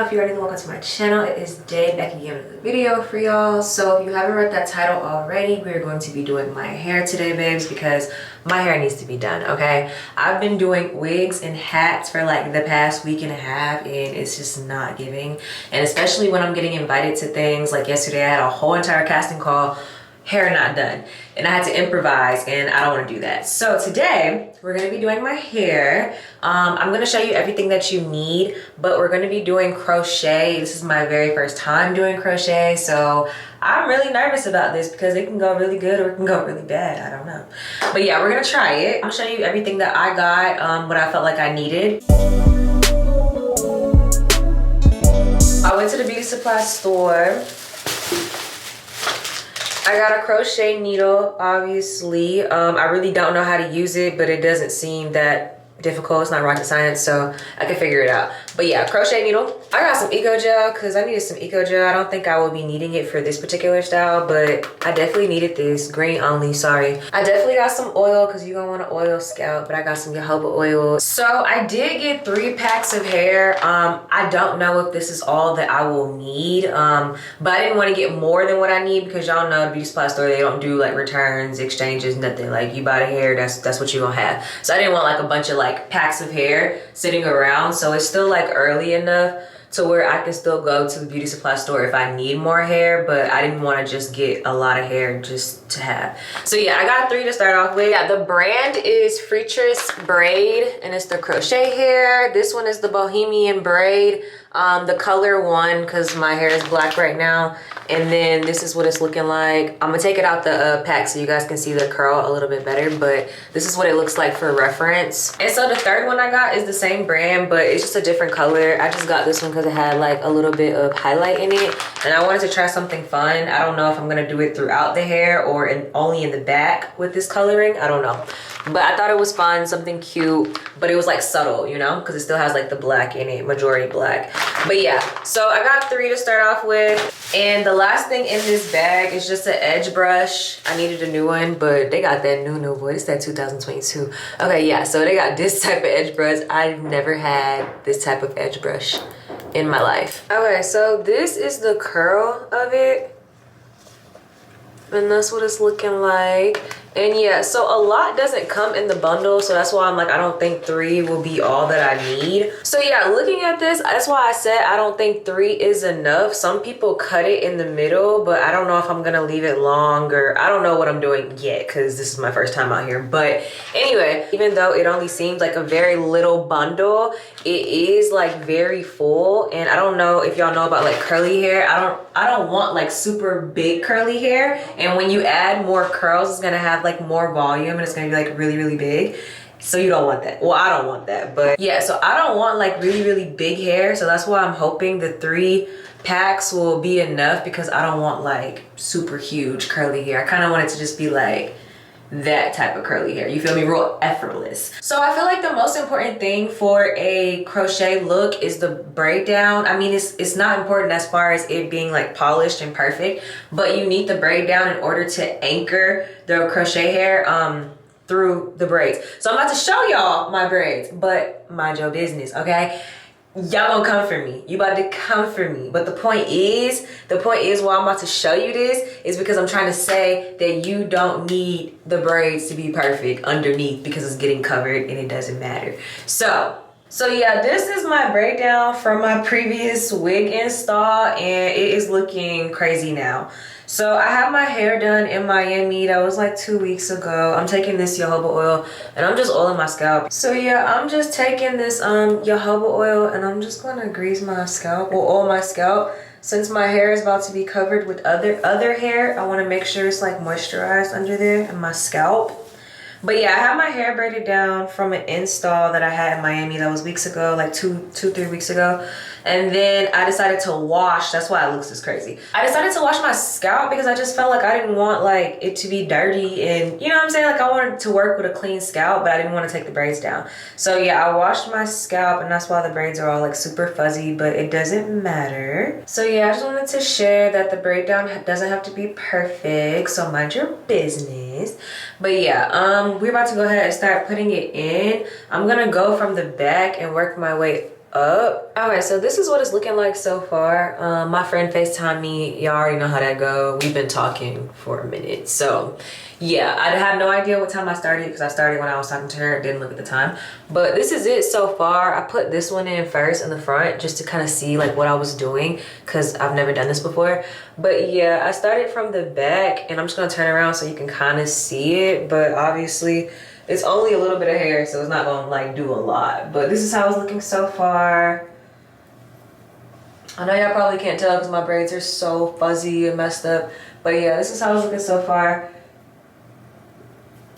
know, if you already know, welcome to my channel. It is Day back again with a video for y'all. So if you haven't read that title already, we're going to be doing my hair today, babes, because my hair needs to be done, okay? I've been doing wigs and hats for like the past week and a half, and it's just not giving. And especially when I'm getting invited to things, like yesterday I had a whole entire casting call, hair not done, and I had to improvise, and I don't want to do that. So today we're going to be doing my hair. I'm going to show you everything that you need, but we're going to be doing crochet. This is my very first time doing crochet, so I'm really nervous about this because it can go really good or it can go really bad. I don't know, but yeah, we're going to try it. I'm going to show you everything that I got, what I felt like I needed. I went to the beauty supply store. I got a crochet needle, obviously. I really don't know how to use it, but it doesn't seem that difficult. It's not rocket science, so I can figure it out. But yeah, crochet needle. I got some eco gel because I needed some eco gel. I don't think I will be needing it for this particular style, but I definitely needed this. Green only, sorry. I definitely got some oil because you're gonna want to oil scalp, but I got some jojoba oil. So I did get 3 packs of hair. I don't know if this is all that I will need, but I didn't want to get more than what I need because y'all know the beauty supply store, they don't do like returns, exchanges, nothing. Like you buy the hair, that's what you're gonna have. So I didn't want like a bunch of like packs of hair sitting around, so it's still like early enough to where I can still go to the beauty supply store if I need more hair, but I didn't want to just get a lot of hair just to have. So yeah, I got 3 to start off with. Yeah, the brand is Freetress Braid, and it's the crochet hair. This one is the Bohemian Braid, the color one, because my hair is black right now. And then this is what it's looking like. I'm gonna take it out the pack so you guys can see the curl a little bit better, but this is what it looks like for reference. And so the third one I got is the same brand, but it's just a different color. I just got this one because it had like a little bit of highlight in it, and I wanted to try something fun. I don't know if I'm gonna do it throughout the hair or only in the back with this coloring. I don't know, but I thought it was fun, something cute, but it was like subtle, you know, because it still has like the black in it, majority black. But yeah, so I got 3 to start off with. And the last thing in this bag is just an edge brush. I needed a new one, but they got that new boy. It's that 2022. Okay, yeah, so they got this type of edge brush. I've never had this type of edge brush in my life. Okay, so this is the curl of it, and that's what it's looking like. And yeah, so a lot doesn't come in the bundle, so that's why I'm like, I don't think 3 will be all that I need. So yeah, looking at this, that's why I said I don't think 3 is enough. Some people cut it in the middle, but I don't know if I'm gonna leave it longer. I don't know what I'm doing yet because this is my first time out here. But anyway, even though it only seems like a very little bundle, it is like very full. And I don't know if y'all know about like curly hair. I don't want like super big curly hair, and when you add more curls, it's gonna have like more volume and it's gonna be like really big. So you don't want that. Well, I don't want that, but yeah, so I don't want like really big hair, so that's why I'm hoping the 3 packs will be enough, because I don't want like super huge curly hair. I kind of want it to just be like that type of curly hair, you feel me, real effortless. So I feel like the most important thing for a crochet look is the braid down. I mean, it's not important as far as it being like polished and perfect, but you need the braid down in order to anchor the crochet hair through the braids. So I'm about to show y'all my braids, but mind your business, okay? Y'all gonna come for me. You about to come for me. But the point is why I'm about to show you this is because I'm trying to say that you don't need the braids to be perfect underneath, because it's getting covered and it doesn't matter. So yeah, this is my braid down from my previous wig install, and it is looking crazy now. So I have my hair done in Miami. That was like 2 weeks ago. I'm taking this jojoba oil and I'm just oiling my scalp. So yeah, I'm just taking this jojoba oil and I'm just gonna grease my scalp, or oil my scalp. Since my hair is about to be covered with other hair, I want to make sure it's like moisturized under there in my scalp. But yeah, I have my hair braided down from an install that I had in Miami. That was weeks ago, like 3 weeks ago. And then I decided to wash. That's why it looks this crazy. I decided to wash my scalp because I just felt like I didn't want like it to be dirty, and you know what I'm saying? Like I wanted to work with a clean scalp, but I didn't want to take the braids down. So yeah, I washed my scalp, and that's why the braids are all like super fuzzy, but it doesn't matter. So yeah, I just wanted to share that the braid down doesn't have to be perfect, so mind your business. But yeah, we're about to go ahead and start putting it in. I'm gonna go from the back and work my way up. Okay, so this is what it's looking like so far. My friend FaceTimed me. Y'all already know how that go. We've been talking for a minute. So yeah, I have no idea what time I started because I started when I was talking to her. Didn't look at the time. But this is it so far. I put this one in first in the front just to kind of see like what I was doing because I've never done this before. But yeah, I started from the back and I'm just gonna turn around so you can kind of see it. But obviously it's only a little bit of hair, so it's not gonna like do a lot. But this is how it's looking so far. I know y'all probably can't tell because my braids are so fuzzy and messed up. But yeah, this is how it's looking so far.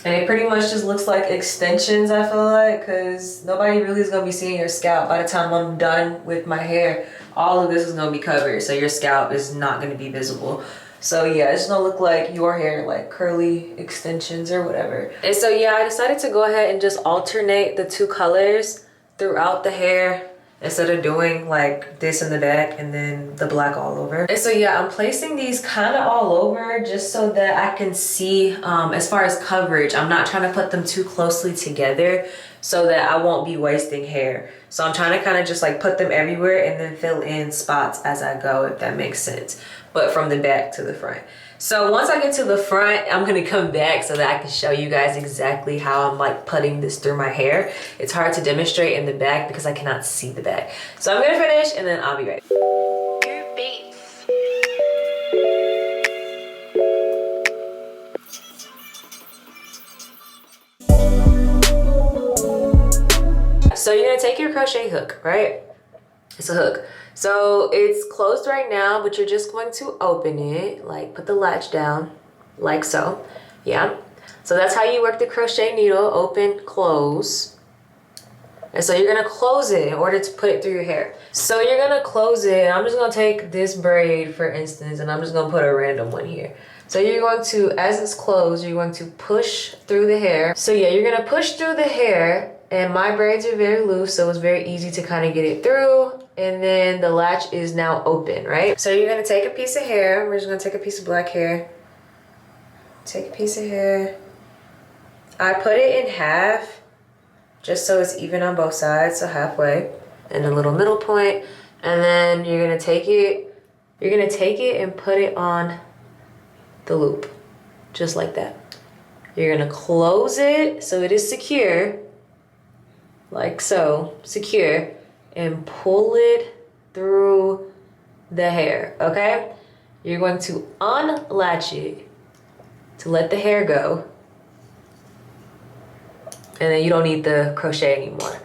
And it pretty much just looks like extensions, I feel like, because nobody really is gonna be seeing your scalp. By the time I'm done with my hair, all of this is gonna be covered, so your scalp is not gonna be visible. So yeah, it's gonna look like your hair, like curly extensions or whatever. And so yeah, I decided to go ahead and just alternate the two colors throughout the hair instead of doing like this in the back and then the black all over. And so yeah, I'm placing these kind of all over just so that I can see as far as coverage. I'm not trying to put them too closely together so that I won't be wasting hair. So I'm trying to kind of just like put them everywhere and then fill in spots as I go, if that makes sense. But from the back to the front. So once I get to the front, I'm gonna come back so that I can show you guys exactly how I'm like putting this through my hair. It's hard to demonstrate in the back because I cannot see the back. So I'm gonna finish and then I'll be right back. So you're gonna take your crochet hook, right? It's a hook. So it's closed right now, but you're just going to open it, like put the latch down, like so. Yeah. So that's how you work the crochet needle, open, close. And so you're gonna close it in order to put it through your hair. So you're gonna close it, and I'm just gonna take this braid, for instance, and I'm just gonna put a random one here. So you're going to, as it's closed, you're going to push through the hair. So yeah, you're gonna push through the hair, and my braids are very loose, so it's very easy to kind of get it through. And then the latch is now open, right? So you're gonna take a piece of hair. We're just gonna take a piece of black hair. Take a piece of hair. I put it in half, just so it's even on both sides, so halfway. And a little middle point. And then you're gonna take it and put it on the loop, just like that. You're gonna close it so it is secure, like so, secure, and pull it through the hair, okay? You're going to unlatch it to let the hair go, and then you don't need the crochet anymore.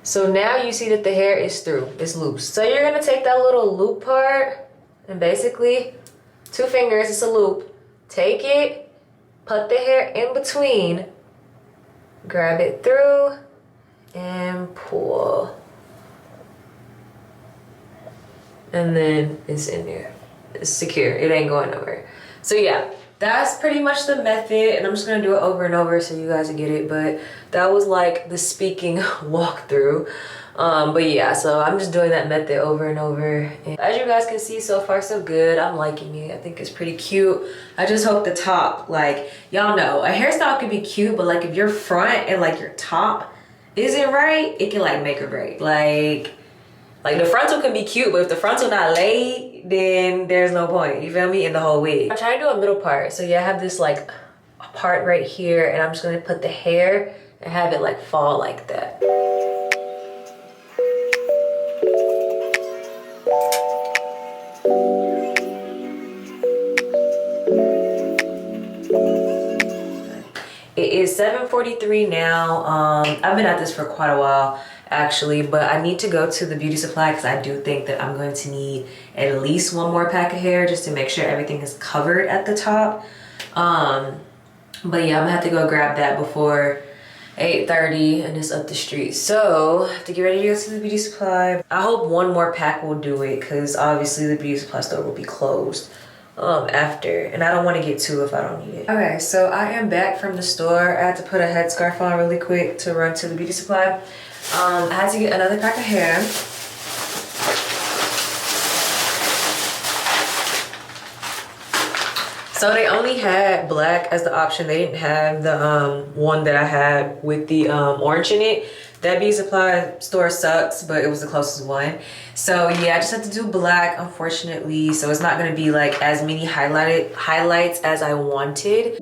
So now you see that the hair is through, it's loose. So you're gonna take that little loop part and basically 2 fingers, it's a loop. Take it, put the hair in between, grab it through, and pull. And then it's in there. It's secure, it ain't going nowhere. So yeah, that's pretty much the method, and I'm just gonna do it over and over so you guys get it, but that was like the speaking walkthrough. But yeah, so I'm just doing that method over and over. And as you guys can see, so far so good. I'm liking it. I think it's pretty cute. I just hope the top, like, y'all know, a hairstyle can be cute, but like if your front and like your top isn't right, it can like make or break. Like the frontal can be cute, but if the frontal not laid, then there's no point, you feel me, in the whole wig. I'm trying to do a middle part. So yeah, I have this like part right here, and I'm just gonna put the hair and have it like fall like that. It is 7:43 now. I've been at this for quite a while actually, but I need to go to the beauty supply because I do think that I'm going to need at least 1 more pack of hair just to make sure everything is covered at the top. But yeah, I'm gonna have to go grab that before 8:30 and it's up the street. So I have to get ready to go to the beauty supply. I hope 1 more pack will do it because obviously the beauty supply store will be closed after, and I don't want to get 2 if I don't need it. Okay, so I am back from the store. I had to put a headscarf on really quick to run to the beauty supply. I had to get another pack of hair. So they only had black as the option. They didn't have the one that I had with the orange in it. That beauty supply store sucks, but it was the closest one. So yeah, I just had to do black, unfortunately. So it's not gonna be like as many highlights as I wanted.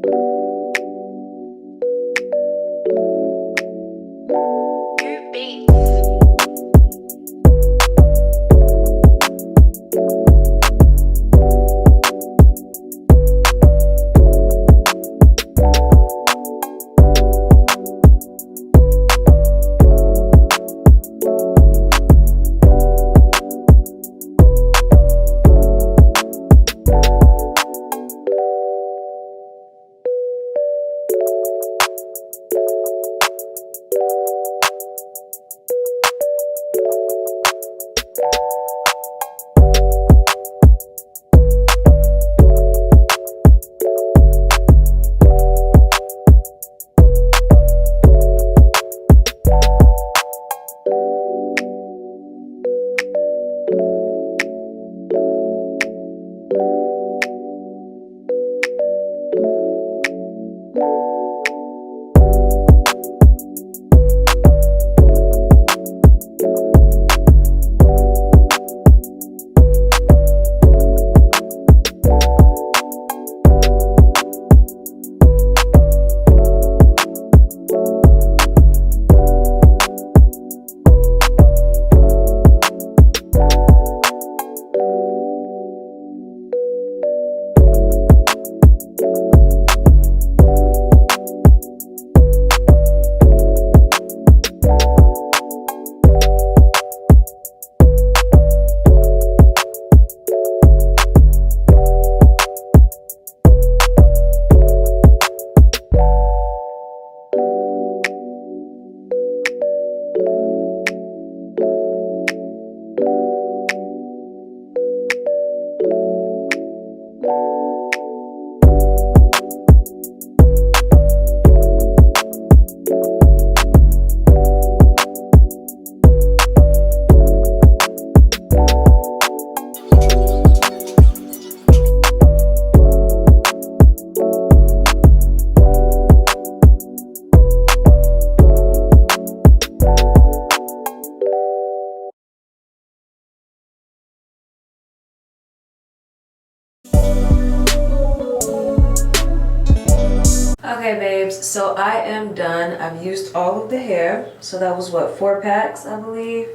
Okay babes, so I am done. I've used all of the hair. So that was what, 4 packs I believe.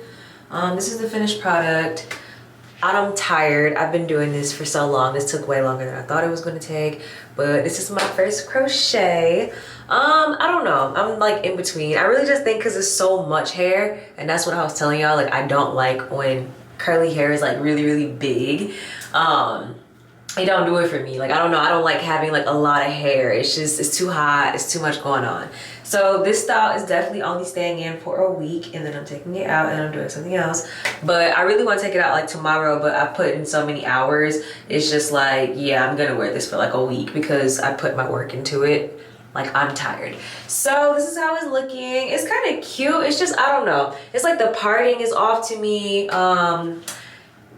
This is the finished product. I'm tired. I've been doing this for so long. This took way longer than I thought it was going to take, but this is my first crochet. I don't know, I'm like in between. I really just think because it's so much hair, and that's what I was telling y'all, like I don't like when curly hair is like really big. It don't do it for me. Like I don't know, I don't like having like a lot of hair. It's just, it's too hot, it's too much going on. So this style is definitely only staying in for a week, and then I'm taking it out and I'm doing something else. But I really want to take it out like tomorrow, but I put in so many hours. It's just like, yeah, I'm gonna wear this for like a week because I put my work into it. Like I'm tired. So this is how it's looking. It's kind of cute. It's just, I don't know. It's like the parting is off to me.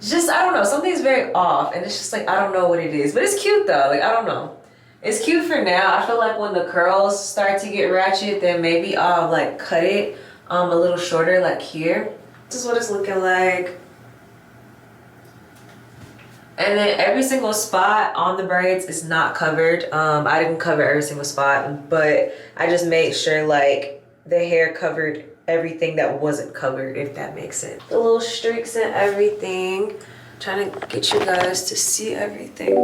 Just, I don't know, something's very off, and it's just like, I don't know what it is, but it's cute though. Like I don't know, it's cute for now. I feel like when the curls start to get ratchet, then maybe I'll like cut it a little shorter, like here. This is what it's looking like. And then every single spot on the braids is not covered. I didn't cover every single spot, but I just made sure like the hair covered everything that wasn't covered, if that makes sense. The little streaks and everything. Trying to get you guys to see everything.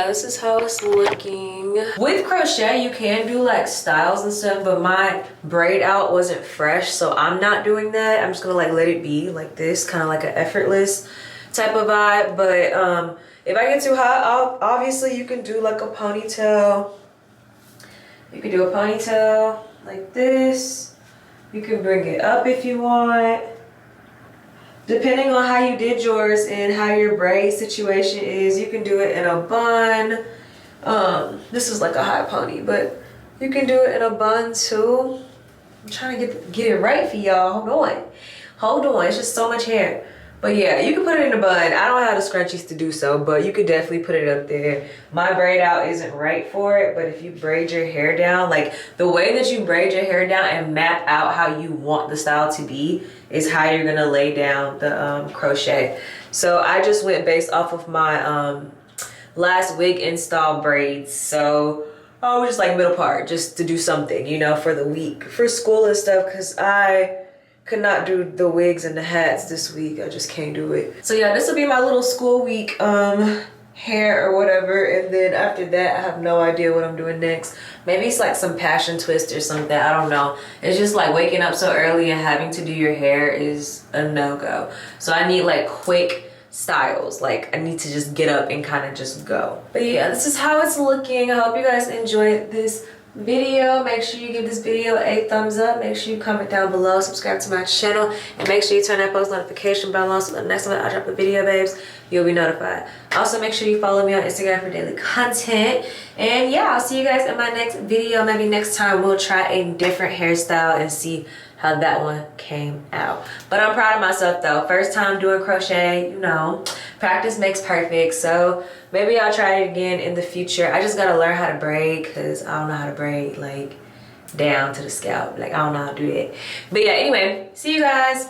This is how it's looking. With crochet you can do like styles and stuff, but my braid out wasn't fresh, so I'm not doing that. I'm just gonna like let it be like this, kind of like an effortless type of vibe. But if I get too hot, obviously you can do like a ponytail. You can do a ponytail like this. You can bring it up if you want. Depending on how you did yours and how your braid situation is, you can do it in a bun. This is like a high pony, but You can do it in a bun too. I'm trying to get it right for y'all. Hold on, it's just so much hair. But yeah, you can put it in a bun. I don't have the scrunchies to do so, but you could definitely put it up there. My braid out isn't right for it, but if you braid your hair down, like the way that you braid your hair down and map out how you want the style to be is how you're gonna lay down the crochet. So I just went based off of my last wig install braids. So I was just like middle part, just to do something, you know, for the week, for school and stuff, because I could not do the wigs and the hats this week. I just can't do it. So yeah, this will be my little school week hair or whatever, and then after that I have no idea what I'm doing next. Maybe it's like some passion twist or something, I don't know. It's just like waking up so early and having to do your hair is a no-go. So I need like quick styles, like I need to just get up and kind of just go. But yeah, this is how it's looking. I hope you guys enjoyed this video. Make sure you give this video a thumbs up. Make sure you comment down below, subscribe to my channel, and make sure you turn that post notification bell on so the next time I drop a video, babes, you'll be notified. Also, make sure you follow me on Instagram for daily content. And yeah, I'll see you guys in my next video. Maybe next time we'll try a different hairstyle and see how that one came out. But I'm proud of myself though. First time doing crochet, you know, practice makes perfect. So maybe I'll try it again in the future. I just gotta learn how to braid, because I don't know how to braid like down to the scalp. Like I don't know how to do that. But yeah, anyway, see you guys.